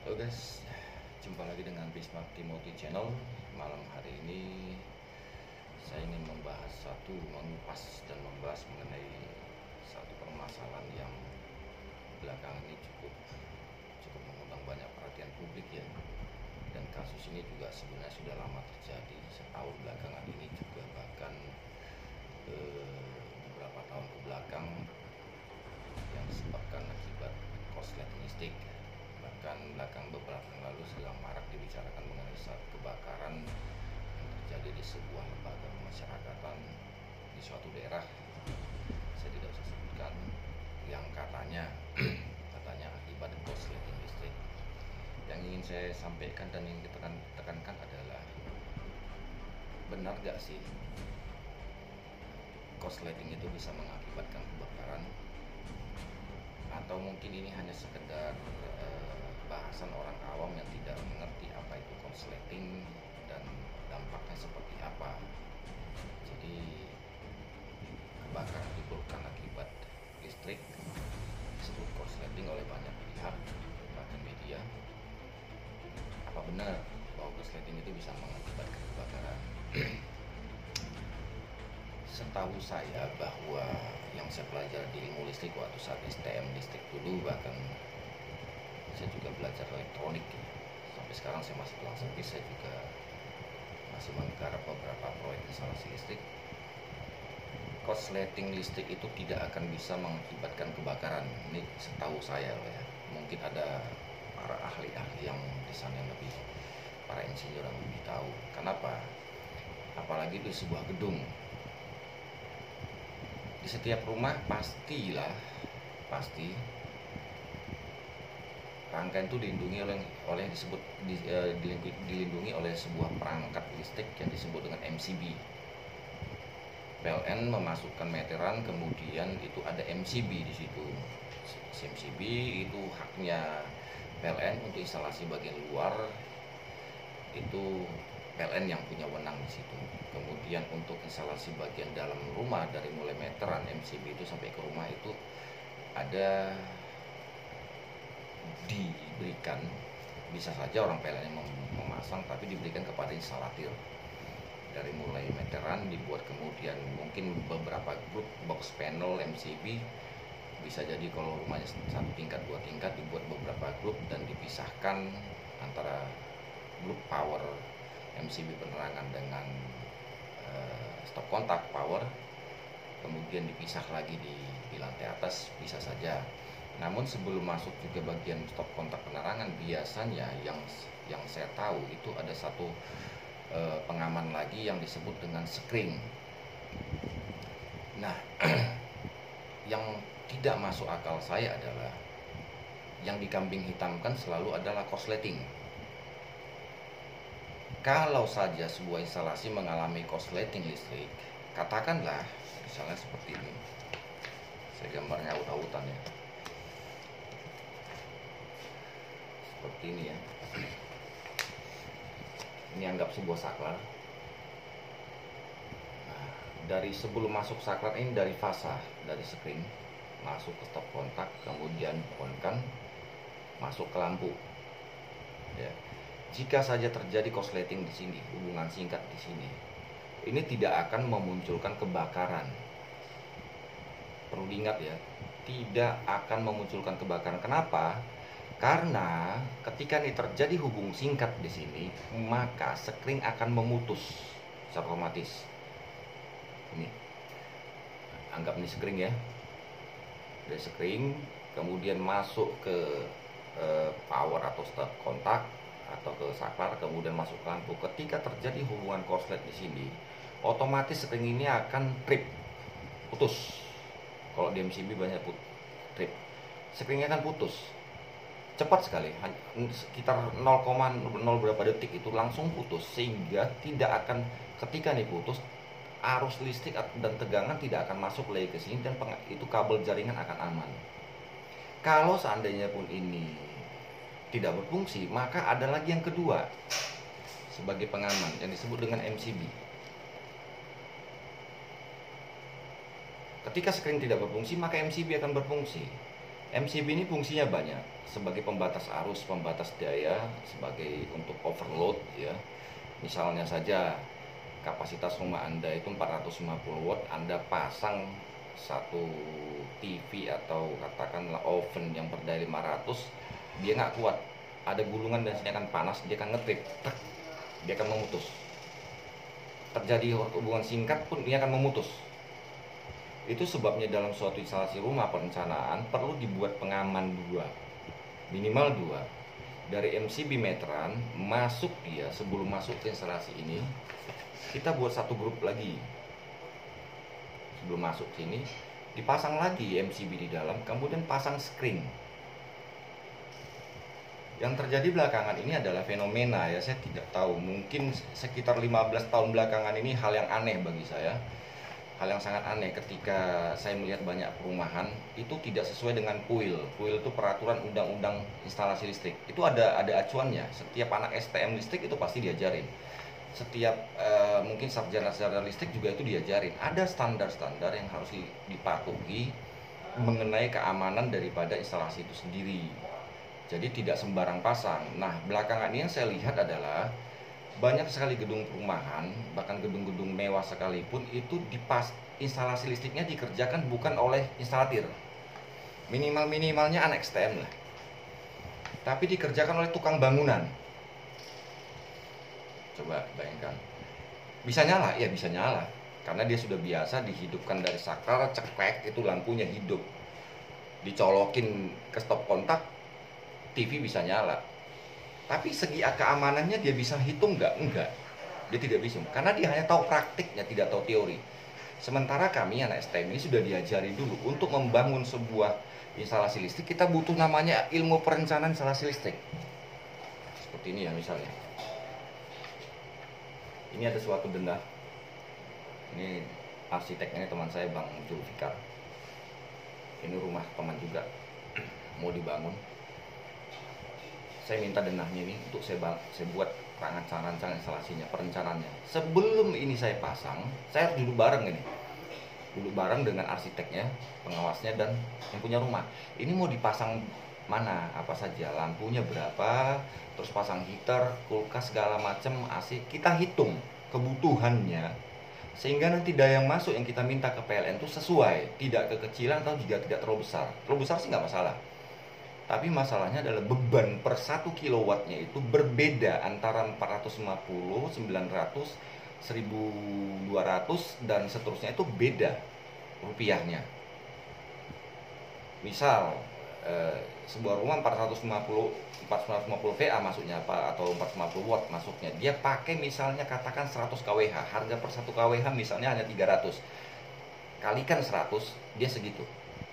Halo guys, jumpa lagi dengan Bismarck Timothy Channel. Malam hari ini saya ingin mengupas dan membahas mengenai satu permasalahan yang belakangan ini cukup mengundang banyak perhatian publik ya. Dan kasus ini juga sebenarnya sudah lama terjadi, setahun belakangan ini juga, bahkan beberapa tahun ke belakang, yang disebabkan akibat korsleting listrik. Bahkan belakang beberapa yang lalu sedang marak dibicarakan mengenai saat kebakaran yang terjadi di sebuah lembaga pemasyarakatan di suatu daerah, saya tidak usah sebutkan, yang katanya akibat korsleting listrik. Yang ingin saya sampaikan dan ingin ditekankan adalah, benar gak sih korsleting itu bisa mengakibatkan kebakaran? Atau mungkin ini hanya sekedar bahasan orang awam yang tidak mengerti apa itu korsleting dan dampaknya seperti apa. Jadi kebakaran ditimbulkan akibat listrik disebut korsleting oleh banyak pihak, bahkan media. Apa benar bahwa korsleting itu bisa mengakibatkan kebakaran? Setahu saya bahwa yang saya pelajari di ilmu listrik waktu saat STM listrik dulu, bahkan saya juga belajar elektronik ya. Sampai sekarang saya masih pulang servis, saya juga masih menggarap beberapa proyek instalasi listrik. Korsleting listrik itu tidak akan bisa mengakibatkan kebakaran. Ini setahu saya loh ya. Mungkin ada para ahli-ahli yang di sana yang lebih, para insinyur yang lebih tahu. Kenapa? Apalagi di sebuah gedung. Di setiap rumah pasti rangkaian itu dilindungi oleh sebuah perangkat listrik yang disebut dengan MCB. PLN memasukkan meteran, kemudian itu ada MCB di situ. MCB itu haknya PLN untuk instalasi bagian luar, itu PLN yang punya wewenang di situ. Kemudian untuk instalasi bagian dalam rumah, dari mulai meteran MCB itu sampai ke rumah, itu ada diberikan, bisa saja orang PLN yang memasang, tapi diberikan kepada instalatir. Dari mulai meteran dibuat, kemudian mungkin beberapa grup box panel MCB, bisa jadi kalau rumahnya satu tingkat, dua tingkat, dibuat beberapa grup dan dipisahkan antara grup power MCB penerangan dengan stop kontak power, kemudian dipisah lagi di lantai atas, bisa saja. Namun sebelum masuk juga bagian stop kontak penerangan, biasanya yang saya tahu itu ada satu pengaman lagi yang disebut dengan screen. Nah, yang tidak masuk akal saya adalah yang dikambing hitamkan selalu adalah korsleting. Kalau saja sebuah instalasi mengalami korsleting listrik, katakanlah misalnya seperti ini, saya gambarnya aut-autan ya, seperti ini ya. Ini anggap sebuah saklar. Nah, dari sebelum masuk saklar ini, dari fasa, dari screen masuk ke stop kontak, kemudian on kan, masuk ke lampu ya. Jika saja terjadi korsleting di sini, hubungan singkat di sini, ini tidak akan memunculkan kebakaran. Perlu diingat ya, tidak akan memunculkan kebakaran. Kenapa? Karena ketika ini terjadi hubung singkat di sini, maka screen akan memutus secara otomatis. Ini, anggap ini screen ya. Dari screen kemudian masuk ke power atau stop kontak atau ke saklar, kemudian masuk ke lampu. Ketika terjadi hubungan korslet di sini, otomatis screen ini akan trip, putus. Kalau di MCB banyak trip, screennya akan putus cepat sekali, sekitar 0,0 berapa detik itu langsung putus, sehingga tidak akan, ketika nih putus, arus listrik dan tegangan tidak akan masuk lagi ke sini, dan itu kabel jaringan akan aman. Kalau seandainya pun ini tidak berfungsi, maka ada lagi yang kedua sebagai pengaman yang disebut dengan MCB. Ketika screen tidak berfungsi, maka MCB akan berfungsi. MCB ini fungsinya banyak, sebagai pembatas arus, pembatas daya, sebagai untuk overload ya. Misalnya saja kapasitas rumah Anda itu 450 watt, Anda pasang satu TV atau katakanlah oven yang berdaya 500, dia nggak kuat, ada gulungan dan sini akan panas, dia akan ngetrip, dia akan memutus. Terjadi hubungan singkat pun dia akan memutus. Itu sebabnya dalam suatu instalasi rumah perencanaan perlu dibuat pengaman minimal dua. Dari MCB meteran masuk dia, sebelum masuk ke instalasi ini kita buat satu grup lagi. Sebelum masuk sini dipasang lagi MCB di dalam, kemudian pasang screen. Yang terjadi belakangan ini adalah fenomena ya, saya tidak tahu, mungkin sekitar 15 tahun belakangan ini hal yang aneh bagi saya. Hal yang sangat aneh ketika saya melihat banyak perumahan itu tidak sesuai dengan PUIL. PUIL itu peraturan undang-undang instalasi listrik. Itu ada acuannya. Setiap anak STM listrik itu pasti diajarin. Setiap mungkin sarjana-sarjana listrik juga itu diajarin. Ada standar-standar yang harus dipatuhi mengenai keamanan daripada instalasi itu sendiri. Jadi tidak sembarang pasang. Nah, belakangan ini yang saya lihat adalah banyak sekali gedung perumahan, bahkan gedung-gedung mewah sekalipun itu instalasi listriknya dikerjakan bukan oleh instalatir. Minimalnya anak STM lah. Tapi dikerjakan oleh tukang bangunan. Coba bayangkan. Bisa nyala? Ya bisa nyala. Karena dia sudah biasa dihidupkan dari saklar, cekrek, itu lampunya hidup. Dicolokin ke stop kontak, TV bisa nyala. Tapi segi keamanannya dia bisa hitung nggak? Enggak. Dia tidak bisa. Karena dia hanya tahu praktiknya, tidak tahu teori. Sementara kami anak STM ini sudah diajari dulu untuk membangun sebuah instalasi listrik, kita butuh namanya ilmu perencanaan instalasi listrik. Seperti ini ya misalnya. Ini ada suatu benda. Ini arsiteknya teman saya Bang Julfikar. Ini rumah teman juga. Mau dibangun. Saya minta denahnya ini untuk saya buat rancang instalasinya, perencanaannya. Sebelum ini saya pasang, saya harus duduk bareng ini. Duduk bareng dengan arsiteknya, pengawasnya, dan yang punya rumah. Ini mau dipasang mana, apa saja, lampunya berapa, terus pasang heater, kulkas, segala macam, AC. Kita hitung kebutuhannya, sehingga nanti daya yang masuk yang kita minta ke PLN itu sesuai, tidak kekecilan atau juga tidak terlalu besar. Terlalu besar sih nggak masalah. Tapi masalahnya adalah beban per 1 kilowattnya itu berbeda antara 450, 900, 1200 dan seterusnya, itu beda rupiahnya. Misal sebuah rumah 450 VA masuknya apa, atau 450 watt masuknya, dia pakai misalnya katakan 100 kWh, harga per 1 kWh misalnya hanya 300, kalikan 100, dia segitu.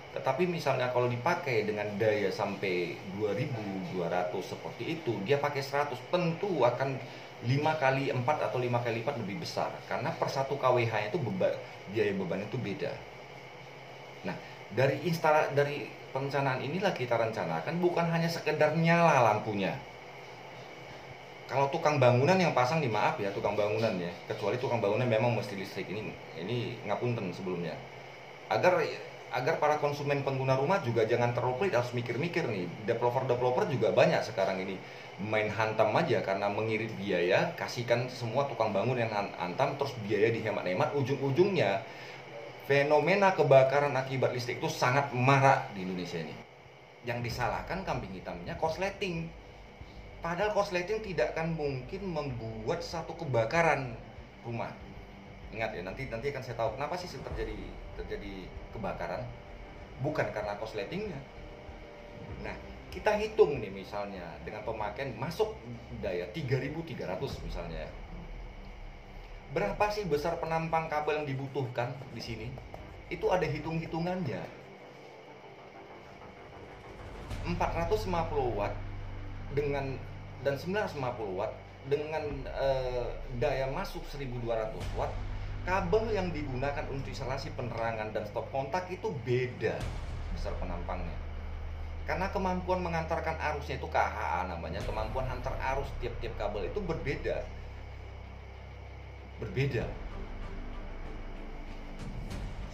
Tetapi misalnya kalau dipakai dengan daya sampai 2200 seperti itu, dia pakai 100, tentu akan 5 kali 4 atau 5 kali lipat lebih besar. Karena per 1 kWh itu biaya beban itu beda. Nah, dari perencanaan inilah kita rencanakan bukan hanya sekedar nyala lampunya. Kalau tukang bangunan yang pasang, maaf ya tukang bangunan ya, kecuali tukang bangunan memang mesti listrik, ini ngapunten sebelumnya. Agar para konsumen pengguna rumah juga jangan terlalu pelit, harus mikir-mikir nih. Developer juga banyak sekarang ini main hantam aja karena mengirit biaya, kasihkan semua tukang bangun yang hantam, terus biaya dihemat-hemat, ujung-ujungnya fenomena kebakaran akibat listrik itu sangat marak di Indonesia ini. Yang disalahkan kambing hitamnya korsleting. Padahal korsleting tidak akan mungkin membuat satu kebakaran rumah. Ingat ya, nanti akan saya tahu kenapa sih terjadi kebakaran, bukan karena korsletingnya. Nah, kita hitung nih misalnya dengan pemakaian masuk daya 3300 misalnya. Berapa sih besar penampang kabel yang dibutuhkan di sini? Itu ada hitung-hitungannya. 450 watt dan 950 watt dengan daya masuk 1200 watt. Kabel yang digunakan untuk instalasi penerangan dan stop kontak itu beda besar penampangnya. Karena kemampuan mengantarkan arusnya itu KHA namanya, kemampuan antar arus tiap-tiap kabel itu berbeda.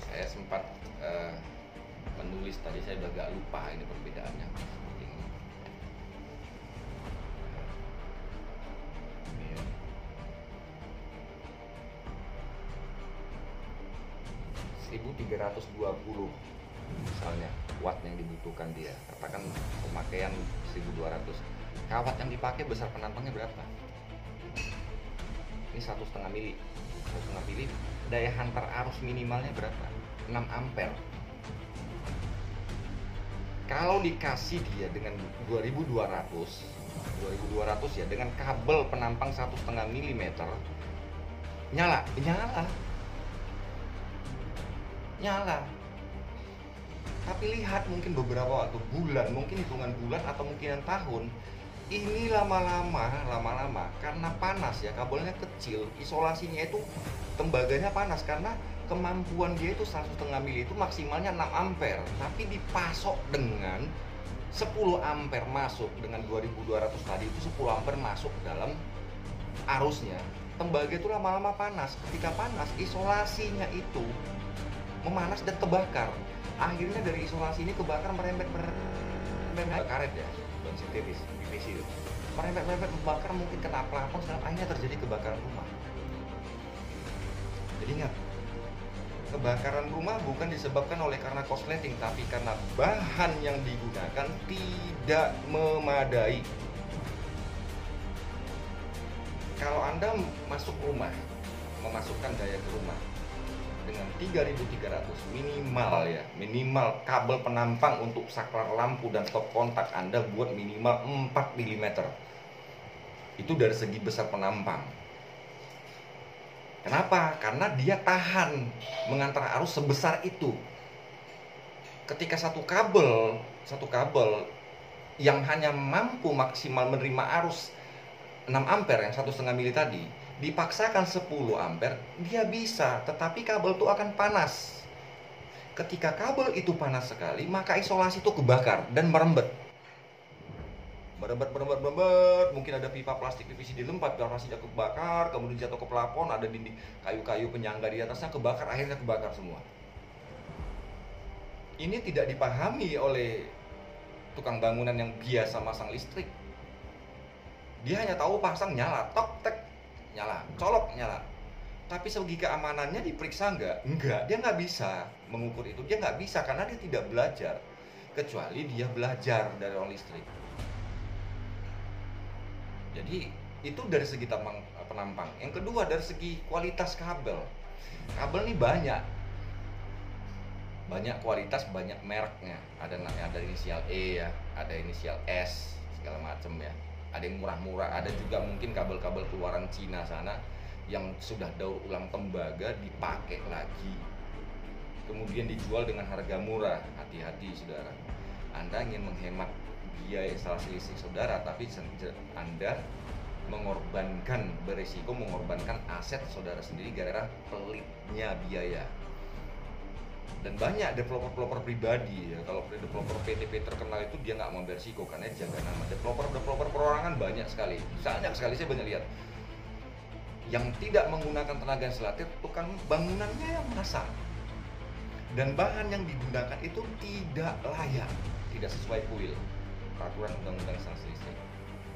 Saya sempat menulis tadi, saya udah agak lupa ini perbedaannya seperti ini. Ini ya. 1320 misalnya watt yang dibutuhkan dia, katakan pemakaian 1200, kawat yang dipakai besar penampangnya berapa? Ini 1,5 mili, 1,5 mili, daya hantar arus minimalnya berapa? 6 ampere. Kalau dikasih dia dengan 2200 ya, dengan kabel penampang 1,5 mm, nyala. Tapi lihat, mungkin beberapa waktu, bulan, mungkin hitungan bulan atau mungkin tahun, ini lama-lama karena panas ya, kabelnya kecil, isolasinya itu tembaganya panas karena kemampuan dia itu 1,5 mili itu maksimalnya 6 ampere, tapi dipasok dengan 10 ampere masuk, dengan 2200 tadi itu 10 ampere masuk dalam arusnya. Tembaga itu lama-lama panas, ketika panas isolasinya itu memanas dan kebakar. Akhirnya dari isolasi ini kebakar, merembet karet ya, dan sintetis PVC itu merembet membakar, mungkin kena plafon, dan akhirnya terjadi kebakaran rumah. Jadi ingat, kebakaran rumah bukan disebabkan oleh karena korsleting, tapi karena bahan yang digunakan tidak memadai. Kalau Anda masuk rumah, memasukkan daya ke rumah dengan 3.300 minimal kabel penampang untuk saklar lampu dan stop kontak Anda buat minimal 4 mm. Itu dari segi besar penampang. Kenapa? Karena dia tahan mengantar arus sebesar itu. Ketika satu kabel yang hanya mampu maksimal menerima arus 6 ampere yang 1,5 mili tadi, dipaksakan 10 ampere, dia bisa, tetapi kabel itu akan panas. Ketika kabel itu panas sekali, maka isolasi itu kebakar dan merembet, mungkin ada pipa plastik PVC dilempar, isolasinya kebakar, kemudian jatuh ke plafon, ada dinding kayu-kayu penyangga di atasnya kebakar, akhirnya kebakar semua. Ini tidak dipahami oleh tukang bangunan yang biasa masang listrik. Dia hanya tahu pasang, nyala, tok tek, nyala, colok, nyala. Tapi segi keamanannya diperiksa enggak, dia nggak bisa mengukur itu, dia nggak bisa karena dia tidak belajar, kecuali dia belajar dari orang listrik. Jadi itu dari segi penampang. Yang kedua, dari segi kualitas kabel nih banyak kualitas, banyak mereknya, ada inisial E ya, ada inisial S, segala macam ya. Ada yang murah-murah, ada juga mungkin kabel-kabel keluaran Cina sana yang sudah daur ulang tembaga dipakai lagi, kemudian dijual dengan harga murah. Hati-hati saudara, Anda ingin menghemat biaya instalasi listrik saudara, tapi Anda beresiko mengorbankan aset saudara sendiri gara-gara pelitnya biaya. Dan banyak developer pribadi ya, kalau developer PTP terkenal itu dia nggak mau beresiko karena jaga nama. Developer perorangan banyak sekali saya banyak lihat yang tidak menggunakan tenaga insulatif, tukang bangunannya yang masak, dan bahan yang digunakan itu tidak layak, tidak sesuai kuil peraturan undang-undang instalasi listrik.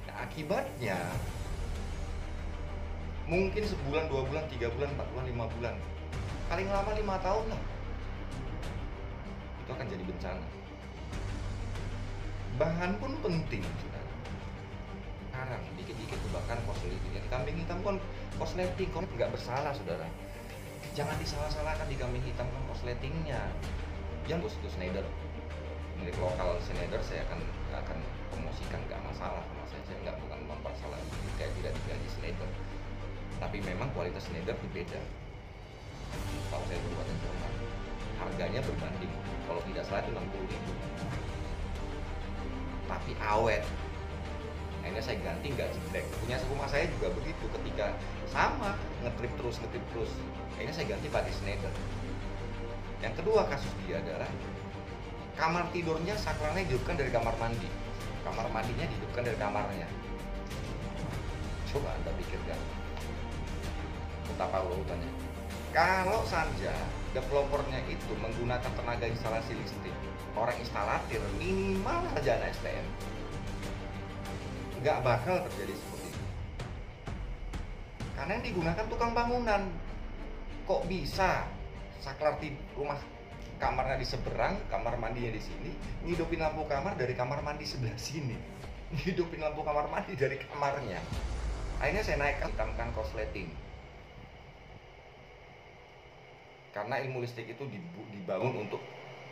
Nah, akibatnya mungkin sebulan, 2 bulan, 3 bulan, 4 bulan, 5 bulan, paling lama 5 tahun lah, itu akan jadi bencana. Bahan pun penting, saudara. Sekarang dikit-dikit kebakaran korsleting. Yang di kambing hitam kan korsleting, kok nggak bersalah, saudara. Jangan disalah-salahkan di kambing hitam kan korsletingnya. Yang itu Schneider, milik lokal Schneider, saya akan promosikan, nggak masalah sama saya nggak, bukan mempersalah, kayak tidak digaji Schneider. Tapi memang kualitas Schneider berbeda. Tahu saya berbuatan Jerman. Harganya berbanding, kalau tidak salah itu 60.000, tapi awet. Akhirnya saya ganti, nggak jeblek. Punya rumah saya juga begitu, ketika sama ngetrip terus, akhirnya saya ganti pakai Schneider. Yang kedua kasus dia adalah kamar tidurnya saklarnya dihidupkan dari kamar mandi, kamar mandinya dihidupkan dari kamarnya. Coba Anda pikirkan betapa urutannya. Kalau saja developernya itu menggunakan tenaga instalasi listrik, orang instalatir minimal sarjana STM. Nggak bakal terjadi seperti itu. Karena yang digunakan tukang bangunan. Kok bisa saklar di rumah kamarnya di seberang, kamar mandinya di sini, ngidupin lampu kamar dari kamar mandi sebelah sini, ngidupin lampu kamar mandi dari kamarnya. Akhirnya saya naikkan korsleting. Karena ilmu listrik itu dibangun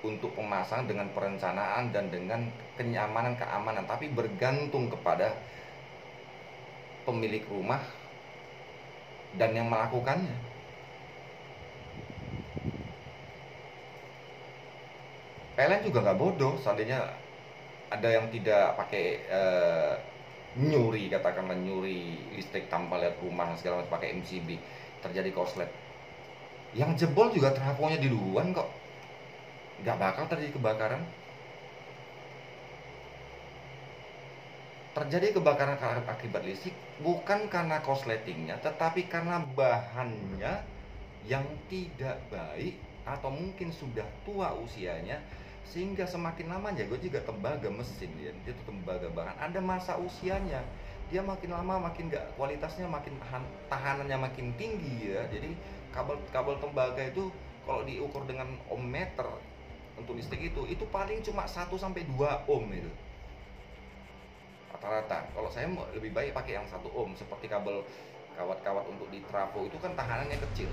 untuk pemasang dengan perencanaan dan dengan keamanan, tapi bergantung kepada pemilik rumah dan yang melakukannya. PLN juga nggak bodoh, seandainya ada yang tidak pakai nyuri, katakanlah nyuri listrik tanpa lihat rumah segala macam, pakai MCB, terjadi korslet. Yang jebol juga trafonya di duluan kok, nggak bakal terjadi kebakaran. Terjadi kebakaran akibat listrik bukan karena korsletingnya, tetapi karena bahannya yang tidak baik atau mungkin sudah tua usianya, sehingga semakin lama jago juga tembaga mesin ya, dia tuh tembaga bahan ada masa usianya, dia makin lama makin nggak, kualitasnya makin tahanannya makin tinggi ya. Jadi kabel tembaga itu kalau diukur dengan ohmmeter untuk listrik itu paling cuma 1-2 ohm itu rata-rata. Kalau saya lebih baik pakai yang 1 ohm, seperti kabel kawat-kawat untuk di trafo itu kan tahanannya kecil.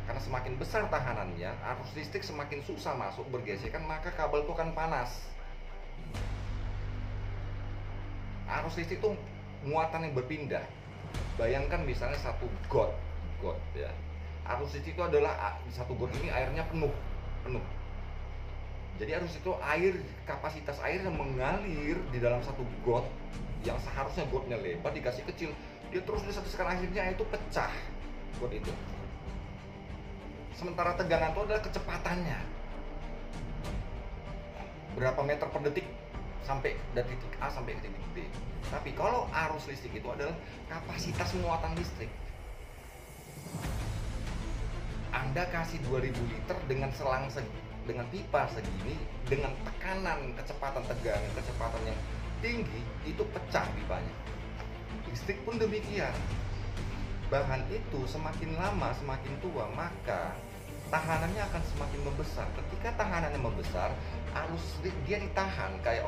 Karena semakin besar tahanannya, arus listrik semakin susah masuk bergesekan, maka kabel itu akan panas. Arus listrik itu muatan yang berpindah. Bayangkan misalnya satu got ya. Arus listrik itu adalah satu got ini airnya penuh. Jadi arus itu kapasitas air yang mengalir di dalam satu got yang seharusnya gotnya lebar dikasih kecil, dia terus desek-desekan, akhirnya itu pecah got itu. Sementara tegangan itu adalah kecepatannya, berapa meter per detik sampai dari titik A sampai ke titik B. Tapi kalau arus listrik itu adalah kapasitas muatan listrik. Anda kasih 2000 liter dengan dengan pipa segini, dengan tekanan kecepatan tegangan, kecepatan yang tinggi, itu pecah pipanya. Listrik pun demikian. Bahan itu semakin lama semakin tua, maka tahanannya akan semakin membesar. Ketika tahanannya membesar, arus dia ditahan kayak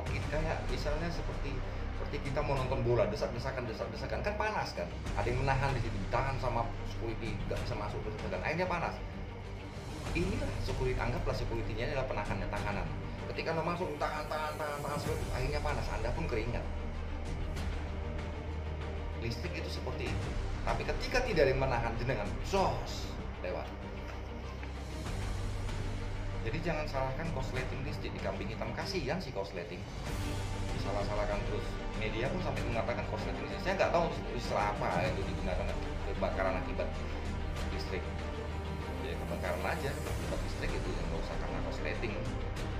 misalnya seperti kita mau nonton bola, desak-desakan kan panas kan. Ada yang menahan di situ, ditahan sama security, nggak bisa masuk desak-desakan, akhirnya panas. Inilah security, anggaplah security-nya adalah penahannya, tahanan. Ketika Anda masuk tahan, akhirnya panas, Anda pun keringat. Listrik itu seperti itu. Tapi ketika tidak ada yang menahan, jenengan jos lewat. Jadi jangan salahkan korsleting listrik di kambing hitam, kasihan sih korsleting. Disalah-salahkan terus. Media pun sampai mengatakan korsleting listrik. Saya nggak tahu istilah apa itu digunakan kebakaran akibat listrik. Ya kebakaran aja akibat listrik itu, yang nggak usah karena korsleting.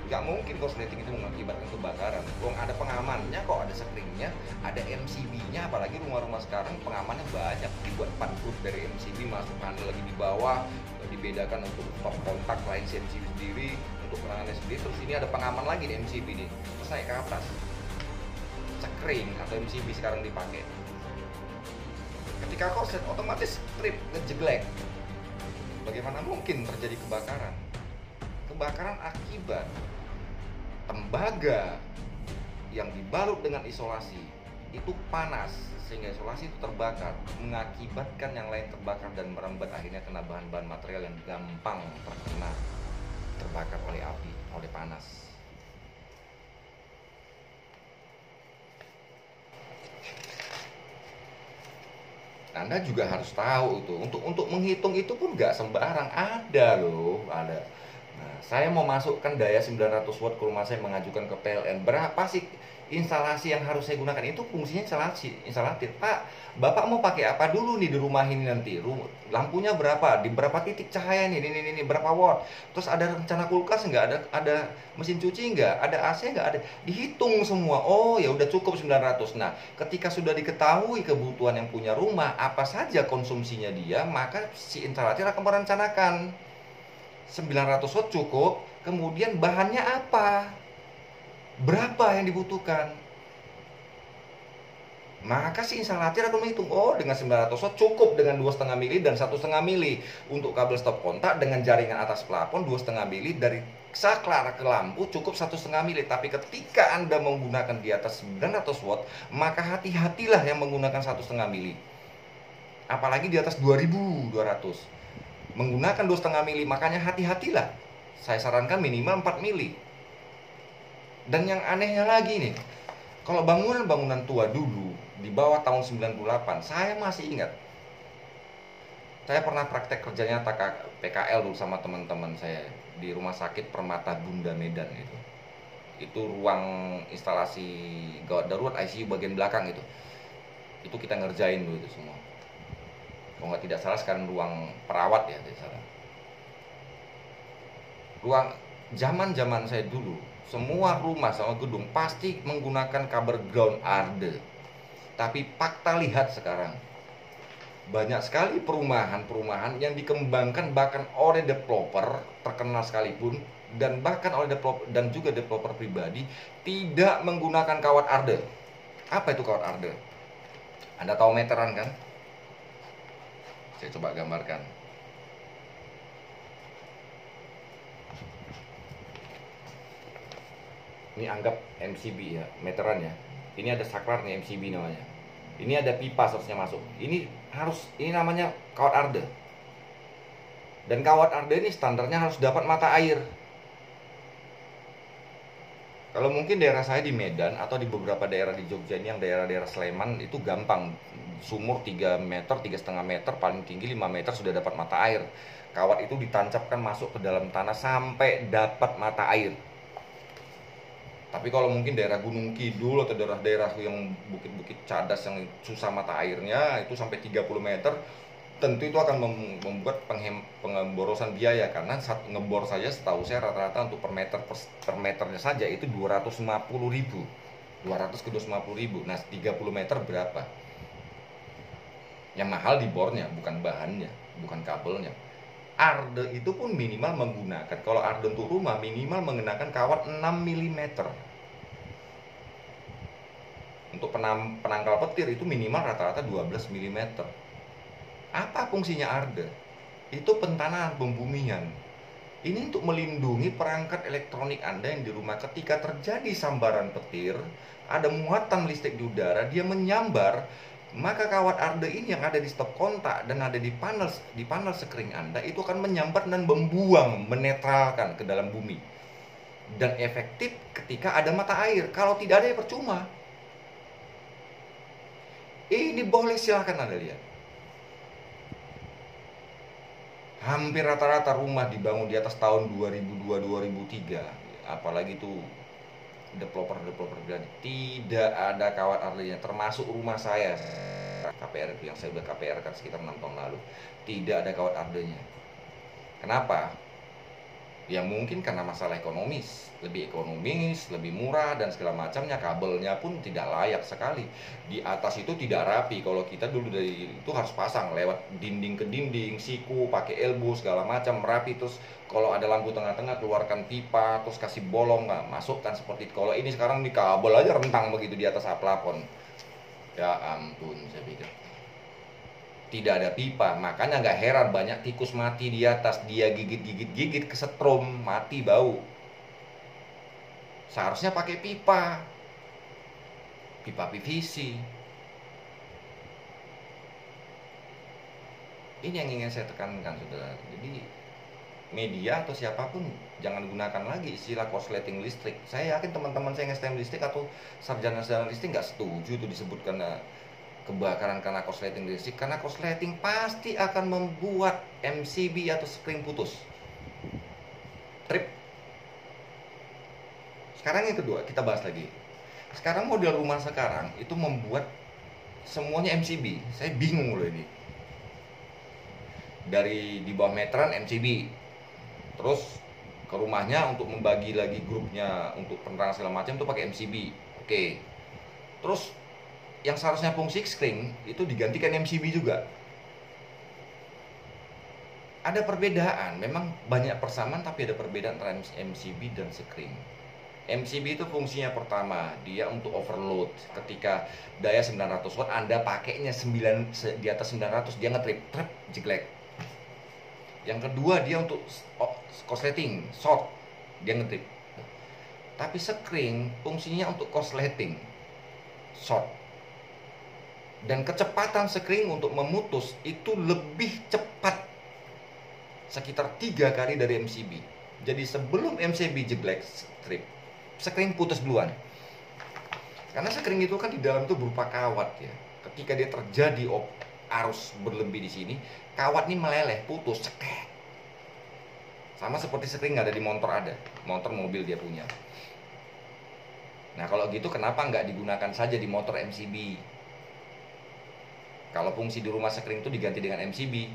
Nggak mungkin korsleting itu mengakibatkan kebakaran. Ada pengamannya kok, ada screennya, ada MCB-nya. Apalagi rumah-rumah sekarang pengamannya banyak, dibuat 4 grup dari MCB, masuk panel lagi di bawah, dibedakan untuk stop kontak lain si MCB sendiri, untuk penanganannya sendiri. Terus ini ada pengaman lagi di MCB nih, terus naik ke atas. Screen atau MCB sekarang dipakai. Ketika korslet otomatis strip ngejeglek. Bagaimana mungkin terjadi kebakaran? Kebakaran akibat tembaga yang dibalut dengan isolasi itu panas, sehingga isolasi itu terbakar, mengakibatkan yang lain terbakar dan merembet, akhirnya kena bahan-bahan material yang gampang terbakar oleh api, oleh panas. Anda juga harus tahu itu, untuk menghitung itu pun nggak sembarang, ada loh, ada. Nah, saya mau masukkan daya 900 watt ke rumah saya, mengajukan ke PLN. Berapa sih instalasi yang harus saya gunakan? Itu fungsinya instalatif. Pak, Bapak mau pakai apa dulu nih di rumah ini nanti? Lampunya berapa? Di berapa titik cahaya nih? Ini berapa watt? Terus ada rencana kulkas nggak? Ada mesin cuci nggak? Ada AC nggak? Ada. Dihitung semua. Oh, ya udah cukup 900. Nah, ketika sudah diketahui kebutuhan yang punya rumah, apa saja konsumsinya dia, maka si instalator akan merencanakan. 900 watt cukup. Kemudian bahannya apa? Berapa yang dibutuhkan? Maka si instalator akan menghitung, oh dengan 900 watt cukup dengan 2,5 mili dan 1,5 mili untuk kabel stop kontak dengan jaringan atas plafon 2,5 mili dari saklar ke lampu cukup 1,5 mili. Tapi ketika Anda menggunakan di atas 900 watt, maka hati-hatilah yang menggunakan 1,5 mili. Apalagi di atas 2200 menggunakan 2,5 mili, makanya hati-hatilah. Saya sarankan minimal 4 mili. Dan yang anehnya lagi nih, kalau bangunan-bangunan tua dulu di bawah tahun 98, saya masih ingat. Saya pernah praktek kerjanya PKL dulu sama teman-teman saya di Rumah Sakit Permata Bunda Medan itu. Itu ruang instalasi gawat darurat ICU bagian belakang itu. Itu kita ngerjain dulu itu semua. Kalau nggak tidak salah sekarang ruang perawat ya, tidak salah. Ruang zaman saya dulu, semua rumah sama gedung pasti menggunakan kabel ground arde. Tapi fakta lihat sekarang, banyak sekali perumahan-perumahan yang dikembangkan bahkan oleh developer terkenal sekalipun, dan bahkan oleh developer dan juga developer pribadi tidak menggunakan kawat arde. Apa itu kawat arde? Anda tahu meteran kan? Saya coba gambarkan. Ini anggap MCB ya, meteran ya. Ini ada saklar nih, MCB namanya. Ini ada pipa seharusnya masuk. Ini namanya kawat arde. Dan kawat arde ini standarnya harus dapat mata air. Kalau mungkin daerah saya di Medan atau di beberapa daerah di Jogja ini, yang daerah-daerah Sleman itu gampang. Sumur 3 meter, 3,5 meter, paling tinggi 5 meter sudah dapat mata air. Kawat itu ditancapkan masuk ke dalam tanah sampai dapat mata air. Tapi kalau mungkin daerah Gunung Kidul atau daerah-daerah yang bukit-bukit cadas yang susah mata airnya itu sampai 30 meter, tentu itu akan membuat pengemborosan biaya, karena satu ngebor saja setahu saya rata-rata untuk per meternya saja itu 250.000. 200 ke 250.000. Nah, 30 meter berapa? Yang mahal di bornya, bukan bahannya, bukan kabelnya. Arde itu pun minimal menggunakan, kalau arde untuk rumah minimal menggunakan kawat 6 mm. Untuk penangkal petir itu minimal rata-rata 12 mm. Apa fungsinya arde? Itu pentanahan, pembumian. Ini untuk melindungi perangkat elektronik Anda yang di rumah ketika terjadi sambaran petir, ada muatan listrik di udara, dia menyambar. Maka kawat arde ini yang ada di stop kontak dan ada di panel sekring Anda itu akan menyambar dan membuang, menetralkan ke dalam bumi. Dan efektif ketika ada mata air. Kalau tidak ada ya percuma. Ini boleh, silakan Anda lihat. Hampir rata-rata rumah dibangun di atas tahun 2002-2003. Apalagi itu developer bilang tidak ada kawat ardenya, termasuk rumah saya KPR itu yang saya udah KPR kan sekitar 6 tahun lalu, tidak ada kawat ardenya. Kenapa? Ya mungkin karena masalah ekonomis, lebih murah dan segala macamnya. Kabelnya pun tidak layak sekali, di atas itu tidak rapi. Kalau kita dulu dari itu harus pasang lewat dinding ke dinding, siku pakai elbow segala macam rapi. Terus kalau ada lampu tengah-tengah keluarkan pipa, terus kasih bolong, nggak masukkan seperti itu. Kalau ini sekarang di kabel aja rentang begitu di atas plafon. Ya ampun, saya pikir tidak ada pipa. Makanya nggak heran banyak tikus mati di atas. Dia gigit kesetrum, mati bau. Seharusnya pakai pipa PVC. Ini yang ingin saya tekankan, saudara. Jadi media atau siapapun jangan gunakan lagi istilah korsleting listrik. Saya yakin teman-teman saya yang STM listrik atau sarjana-sarjana listrik nggak setuju itu disebutkan kebakaran karena korsleting listrik, karena korsleting pasti akan membuat MCB atau sekring putus, trip. Sekarang yang kedua, kita bahas lagi. Sekarang model rumah sekarang itu membuat semuanya MCB. Saya bingung loh ini. Dari di bawah meteran MCB, terus ke rumahnya untuk membagi lagi grupnya untuk penerangan segala macam itu pakai MCB. Oke. Terus yang seharusnya fungsi sekring itu digantikan MCB juga. Ada perbedaan, memang banyak persamaan tapi ada perbedaan antara MCB dan screen. MCB itu fungsinya pertama, dia untuk overload. Ketika daya 900 watt Anda pakainya di atas 900, dia ngetrip, trip, jeglek. Yang kedua, dia untuk korsleting, short, dia ngetrip. Tapi screen fungsinya untuk korsleting, short. Dan kecepatan screen untuk memutus itu lebih cepat, sekitar 3 kali dari MCB. Jadi sebelum MCB jeglek strip, screen putus duluan. Karena screen itu kan di dalam itu berupa kawat ya. Ketika dia terjadi arus berlebih di sini, kawat ini meleleh, putus, cekek. Sama seperti screen nggak ada di motor, ada motor mobil dia punya. Nah kalau gitu kenapa nggak digunakan saja di motor MCB? Kalau fungsi di rumah screen itu diganti dengan MCB,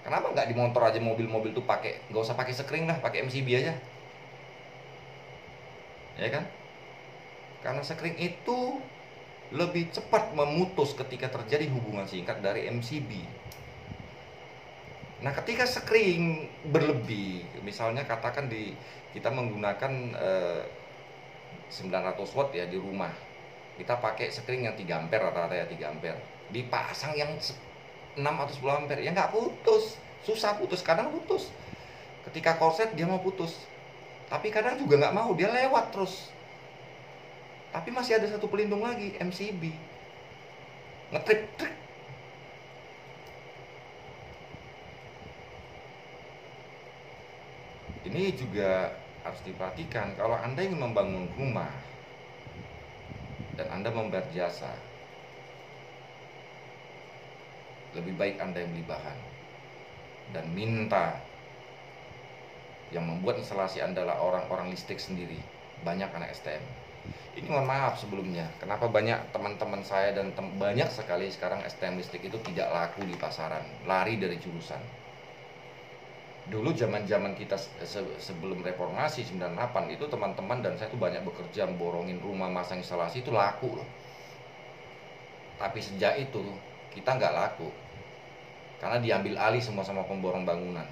kenapa nggak di motor aja, mobil-mobil tuh pakai, nggak usah pakai screen lah, pakai MCB aja, ya kan? Karena screen itu lebih cepat memutus ketika terjadi hubungan singkat dari MCB. Nah, ketika screen berlebih, misalnya katakan kita menggunakan 900 watt ya di rumah, kita pakai screen yang 3 ampere, rata-rata ya 3 ampere, dipasang yang 6 atau 10 ampere, ya nggak putus, susah putus, kadang putus. Ketika korset dia mau putus, tapi kadang juga nggak mau, dia lewat terus. Tapi masih ada satu pelindung lagi, MCB, ngetrip, trik. Ini juga harus diperhatikan kalau Anda ingin membangun rumah dan Anda membayar jasa, lebih baik Anda yang beli bahan dan minta yang membuat instalasi Anda adalah orang-orang listrik sendiri, banyak anak STM. Ini mohon maaf sebelumnya, kenapa banyak teman-teman saya dan banyak sekali sekarang STM listrik itu tidak laku di pasaran, lari dari jurusan. Dulu zaman-zaman kita sebelum reformasi 98 itu teman-teman dan saya tuh banyak bekerja borongin rumah, masang instalasi, itu laku loh. Tapi sejak itu kita nggak laku karena diambil alih semua sama pemborong bangunan.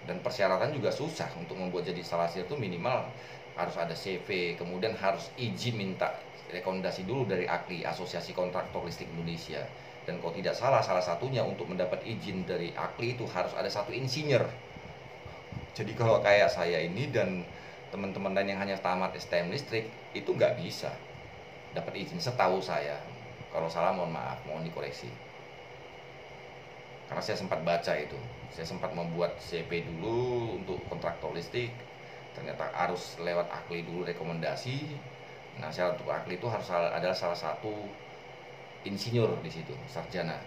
Dan persyaratan juga susah untuk membuat jadi instalasi itu, minimal harus ada CV, kemudian harus izin, minta rekomendasi dulu dari AKLI, Asosiasi Kontraktor Listrik Indonesia. Dan kalau tidak salah, salah satunya untuk mendapat izin dari AKLI itu harus ada satu insinyur. Jadi kalau kayak saya ini dan teman-teman lain yang hanya tamat STM listrik itu nggak bisa dapat izin, setahu saya. Kalau salah mohon maaf, mohon dikoreksi. Karena saya sempat baca itu, saya sempat membuat CP dulu untuk kontraktor listrik, ternyata harus lewat AKLI dulu rekomendasi. Nah, syarat untuk AKLI itu harus adalah salah satu insinyur di situ, sarjana.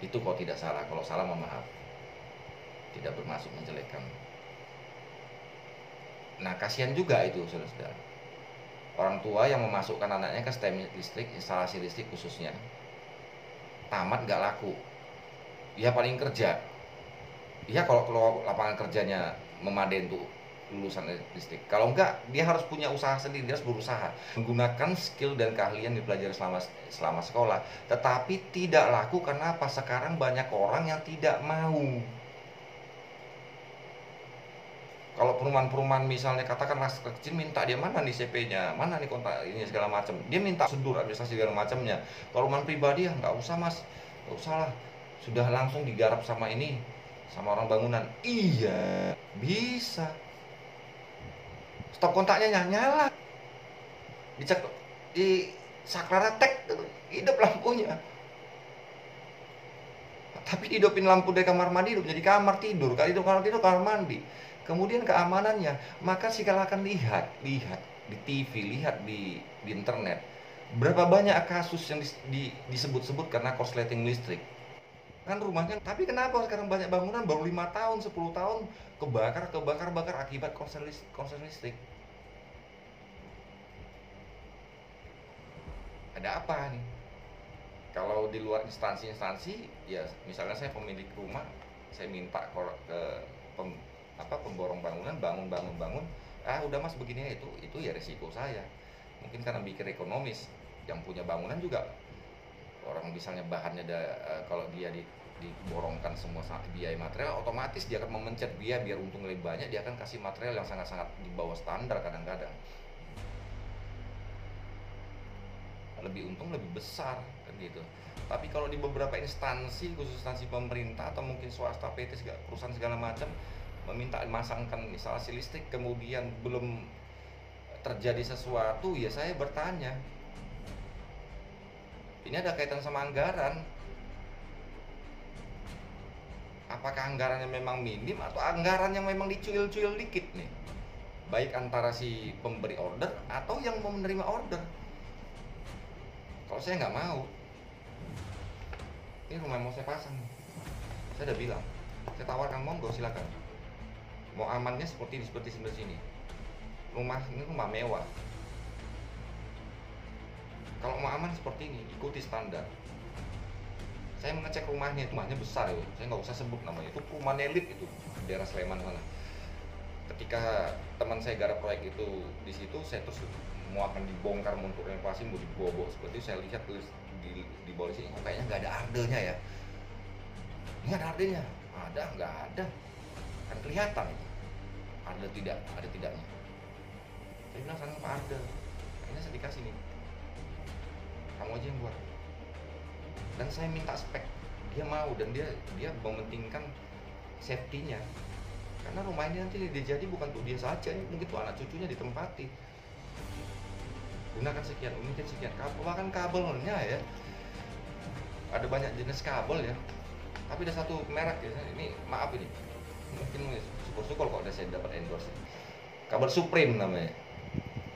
Itu kalau tidak salah, kalau salah mohon maaf. Tidak bermaksud menjelekkan. Nah, kasihan juga itu saudara-saudara. Orang tua yang memasukkan anaknya ke STM listrik, instalasi listrik khususnya, tamat gak laku. Dia paling kerja. Ya kalau lapangan kerjanya memadai untuk lulusan listrik. Kalau enggak, dia harus punya usaha sendiri, dia harus berusaha menggunakan skill dan keahlian dipelajari selama sekolah. Tetapi tidak laku karena apa? Sekarang banyak orang yang tidak mau. Kalau perumahan-perumahan misalnya katakan rakyat kecil, minta dia mana nih CP-nya, mana nih kontak ini segala macam. Dia minta prosedur administrasi segala macamnya. Kalau perumahan pribadi ya nggak usah mas, nggak usah lah, sudah langsung digarap sama ini, sama orang bangunan. Iya, bisa. Stop kontaknya nyala, dicek di saklar tek, hidup lampunya. Tapi dihidupin lampu dari kamar mandi, hidup jadi kamar tidur, kali itu kamar tidur, kamar mandi. Kemudian keamanannya, maka silakan lihat di TV, lihat di internet, berapa banyak kasus yang disebut-sebut karena korsleting listrik. Kan rumahnya, tapi kenapa sekarang banyak bangunan baru 5 tahun, 10 tahun kebakar akibat korslet listrik. Ada apa nih? Kalau di luar instansi-instansi, ya misalnya saya pemilik rumah, saya minta ke pemborong bangunan, bangun, udah mas begini, itu ya resiko saya. Mungkin karena mikir ekonomis, yang punya bangunan juga orang misalnya bahannya kalau dia diborongkan semua biaya material, otomatis dia akan memencet biar untung lebih banyak, dia akan kasih material yang sangat-sangat di bawah standar kadang-kadang. Lebih untung lebih besar kan gitu. Tapi kalau di beberapa instansi, khusus instansi pemerintah atau mungkin swasta, PT, perusahaan segala macam, meminta masangkan instalasi listrik, kemudian belum terjadi sesuatu, ya saya bertanya, ini ada kaitan sama anggaran. Apakah anggarannya memang minim atau anggaran yang memang dicuil-cuil dikit nih, baik antara si pemberi order atau yang mau menerima order. Kalau saya nggak mau, ini rumah mau saya pasang, saya udah bilang, saya tawarkan, monggo silakan. Mau amannya seperti sini. Rumah ini rumah mewah. Kalau mau aman seperti ini, ikuti standar. Saya mengecek rumahnya besar ya, saya nggak usah sebut namanya, itu rumah elit itu, daerah Sleman sana. Ketika teman saya garap proyek itu di situ, saya terus mau akan dibongkar untuk renovasi, mau dibawa seperti itu, saya lihat tulis di bawah sini, kayaknya nggak ada ardenya ya. Ini ada ardenya? Ada, nggak ada, kan kelihatan itu. Ada tidaknya. Saya bilang sana Pak Arde, ini saya dikasih nih, kamu aja yang buat. Dan saya minta spek, dia mau, dan dia mementingkan safety-nya. Karena rumah ini nanti dia jadi bukan untuk dia saja, mungkin tuh anak cucunya ditempati. Gunakan sekian, mungkin sekian kabel, bahkan kabelnya ya. Ada banyak jenis kabel ya. Tapi ada satu merek ya, ini maaf ini. Mungkin syukur-syukur kalau ada saya dapat endorse. Kabel Supreme namanya.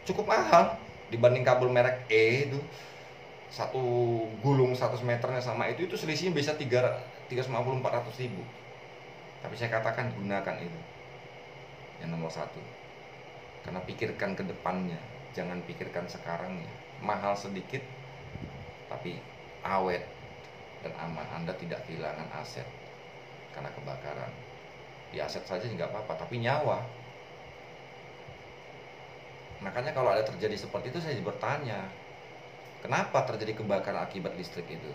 Cukup mahal dibanding kabel merek E itu. Satu gulung 100 meternya sama itu selisihnya bisa 350-400 ribu. Tapi saya katakan gunakan itu yang nomor satu, karena pikirkan ke depannya, jangan pikirkan sekarangnya. Mahal sedikit tapi awet dan aman, Anda tidak kehilangan aset karena kebakaran. Di aset saja nggak apa-apa, tapi nyawa. Makanya kalau ada terjadi seperti itu, saya bertanya, kenapa terjadi kebakaran akibat listrik itu?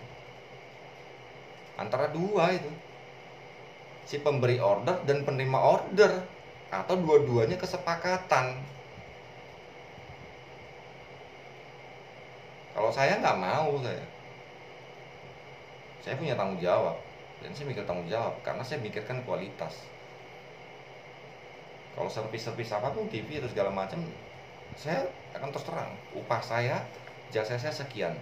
Antara dua itu, si pemberi order dan penerima order, atau dua-duanya kesepakatan. Kalau saya nggak mau, saya punya tanggung jawab, dan saya mikir tanggung jawab karena saya mikirkan kualitas. Kalau servis apapun, TV atau segala macam, saya akan terus terang, upah saya, jasa saya sekian.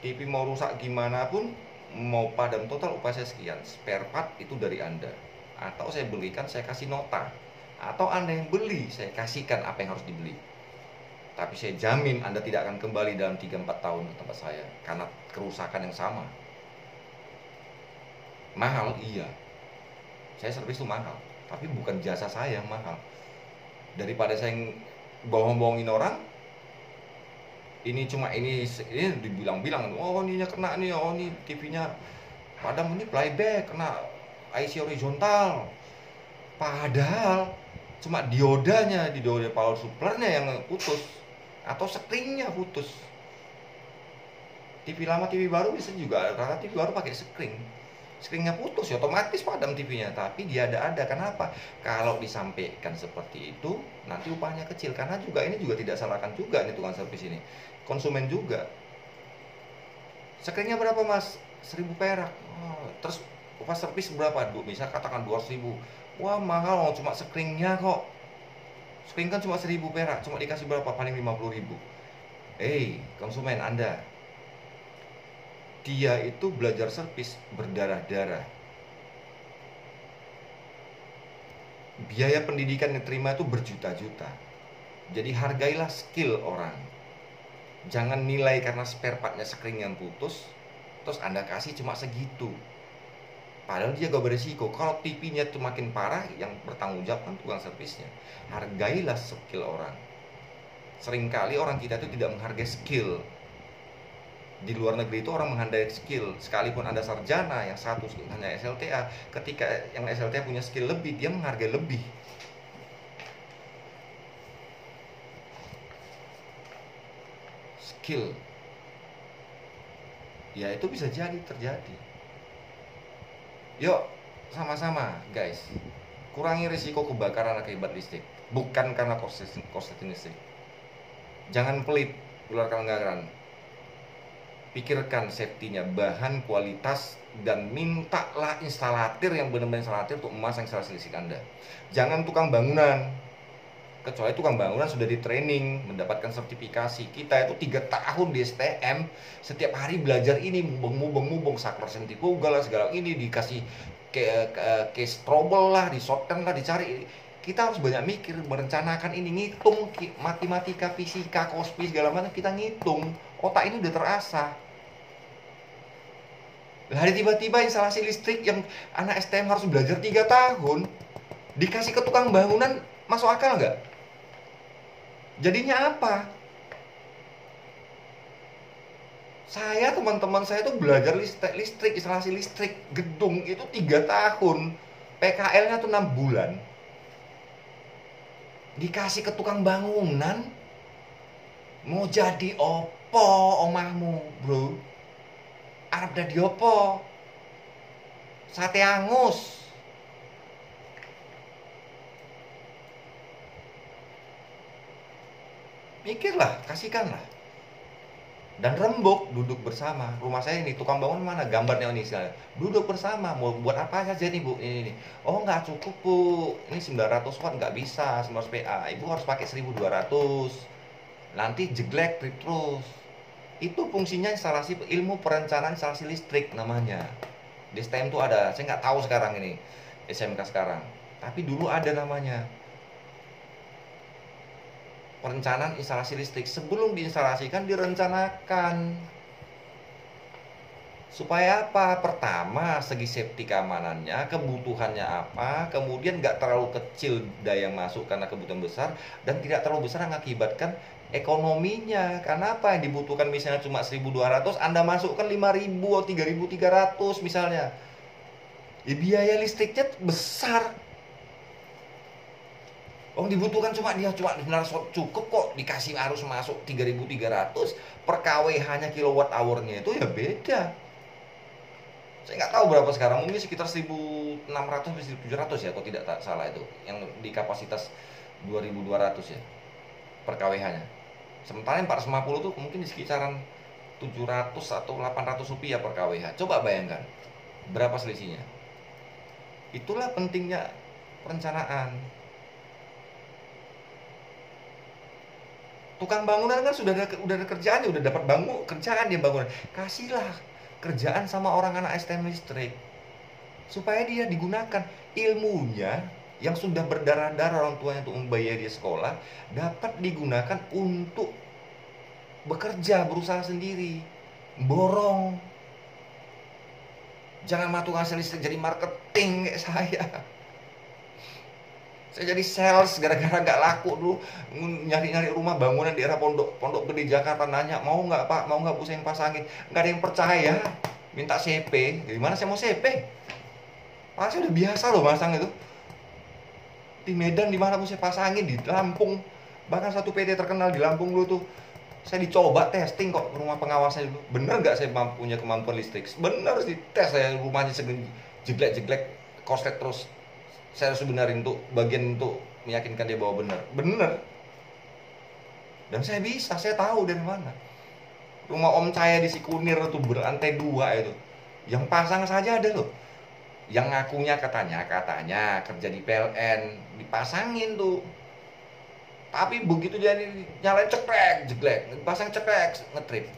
TV mau rusak gimana pun, mau padam total, upah saya sekian. Spare part itu dari Anda, atau saya belikan, saya kasih nota, atau Anda yang beli, saya kasihkan apa yang harus dibeli. Tapi saya jamin Anda tidak akan kembali dalam 3-4 tahun ke tempat saya karena kerusakan yang sama. Mahal, iya, saya servis itu mahal, tapi bukan jasa saya yang mahal. Daripada saya bohong-bohongin orang, ini dibilang-bilang, oh ininya kena nih, oh ini TV-nya padam, ini playback, kena IC horizontal. Padahal cuma diodanya, diode power supply-nya yang putus, atau screen-nya putus. TV lama, TV baru bisa juga, karena TV baru pakai screen-nya putus, ya otomatis padam TV-nya. Tapi dia ada. Kenapa? Kalau disampaikan seperti itu, nanti upahnya kecil. Karena ini juga tidak salahkan juga nih tukang servis ini, konsumen juga. Screen-nya berapa mas? 1.000 perak. Oh, terus upah servis berapa? Bisa katakan 200.000. Wah mahal, cuma screen-nya kok. Screen kan cuma 1.000 perak, cuma dikasih berapa? Paling 50.000. Konsumen Anda, dia itu belajar servis berdarah-darah. Biaya pendidikan yang terima itu berjuta-juta. Jadi hargailah skill orang. Jangan nilai karena spare partnya screen yang putus, terus Anda kasih cuma segitu. Padahal dia gak beresiko. Kalau TV-nya itu makin parah, yang bertanggung jawab kan tukang servisnya. Hargailah skill orang. Seringkali orang kita itu tidak menghargai skill. Di luar negeri itu orang menghargai skill. Sekalipun Anda sarjana, yang satu hanya SLTA, ketika yang SLTA punya skill lebih, dia menghargai lebih. Skill, ya itu bisa jadi terjadi. Yuk, sama-sama guys, kurangi risiko kebakaran akibat listrik. Bukan karena korsleting listrik. Jangan pelit keluarkan anggaran. Pikirkan safety-nya, bahan, kualitas, dan mintalah instalatir yang benar-benar instalatir untuk memasang instalasi listrik Anda. Jangan tukang bangunan. Kecuali tukang bangunan sudah di training, mendapatkan sertifikasi. Kita itu 3 tahun di STM, setiap hari belajar ini, mubeng, saklar sentrifugal lah, segala ini, dikasih case trouble lah, di-shortkan lah, dicari. Kita harus banyak mikir, merencanakan ini, ngitung matematika, fisika, kospi, segala macam, kita ngitung. Otak ini udah terasah. Hari tiba-tiba instalasi listrik yang anak STM harus belajar 3 tahun, dikasih ke tukang bangunan, masuk akal nggak? Jadinya apa? Teman-teman saya tuh belajar listrik, instalasi listrik gedung itu 3 tahun. PKL-nya tuh 6 bulan. Dikasih ke tukang bangunan, mau jadi opo omahmu, bro? Arep dadi opo? Sate angus. Mikirlah, kasihkanlah. Dan rembuk, duduk bersama. Rumah saya ini, tukang bangun mana? Gambarnya ini sekali. Duduk bersama, mau buat apa saja nih bu? Ini. Oh nggak cukup bu, ini 900 watt nggak bisa, 900 PA. Ibu harus pakai 1200. Nanti jeglek terus. Itu fungsinya instalasi ilmu perencanaan instalasi listrik namanya. Di STM tuh ada, saya nggak tahu sekarang ini SMK sekarang. Tapi dulu ada namanya. Perencanaan instalasi listrik. Sebelum diinstalasikan direncanakan. Supaya apa? Pertama, segi safety keamanannya, kebutuhannya apa, kemudian nggak terlalu kecil daya masuk karena kebutuhan besar, dan tidak terlalu besar mengakibatkan ekonominya. Karena apa? Yang dibutuhkan misalnya cuma 1200, Anda masukkan 5000 atau 3300 misalnya. Ya, biaya listriknya besar. Oh, dibutuhkan cuma benar cukup kok, dikasih harus masuk 3300 per kWh-nya kilowatt hour-nya itu ya beda. Saya nggak tahu berapa sekarang, mungkin sekitar 1600 sampai 1700 ya, kalau tidak salah itu. Yang di kapasitas 2200 ya per kWh-nya. Sementara yang 450 tuh mungkin di sekitaran 700 atau 800 rupiah per kWh. Coba bayangkan berapa selisihnya. Itulah pentingnya perencanaan. Tukang bangunan kan udah ada kerjaannya, udah dapat kerjaan dia bangunan. Kasihlah kerjaan sama orang anak STM listrik supaya dia digunakan ilmunya yang sudah berdarah-darah orang tuanya untuk membayar dia sekolah, dapat digunakan untuk bekerja, berusaha sendiri, borong. Jangan matung hasil listrik jadi marketing kayak saya. Saya jadi sales gara-gara nggak laku dulu, nyari-nyari rumah bangunan di daerah Pondok Gede Jakarta, nanya mau nggak pak, mau nggak bu saya yang pasangin, nggak ada yang percaya, minta CP, gimana saya mau CP? Saya udah biasa loh masang itu. Di Medan di mana pun saya pasangin, di Lampung, bahkan satu PT terkenal di Lampung dulu tuh, saya dicoba testing kok rumah pengawasnya dulu, bener nggak saya punya kemampuan listrik? Bener sih, tes saya rumahnya jeglek korslet terus. Saya harus benerin untuk bagian untuk meyakinkan dia bahwa bener. Dan saya bisa, saya tahu dari mana. Rumah om saya di Sikunir itu berlantai 2 itu, yang pasang saja ada loh. Yang ngakunya katanya kerja di PLN, dipasangin tuh. Tapi begitu jadi nyalain cekrek, jeglek, pasang cekrek, ngetrip.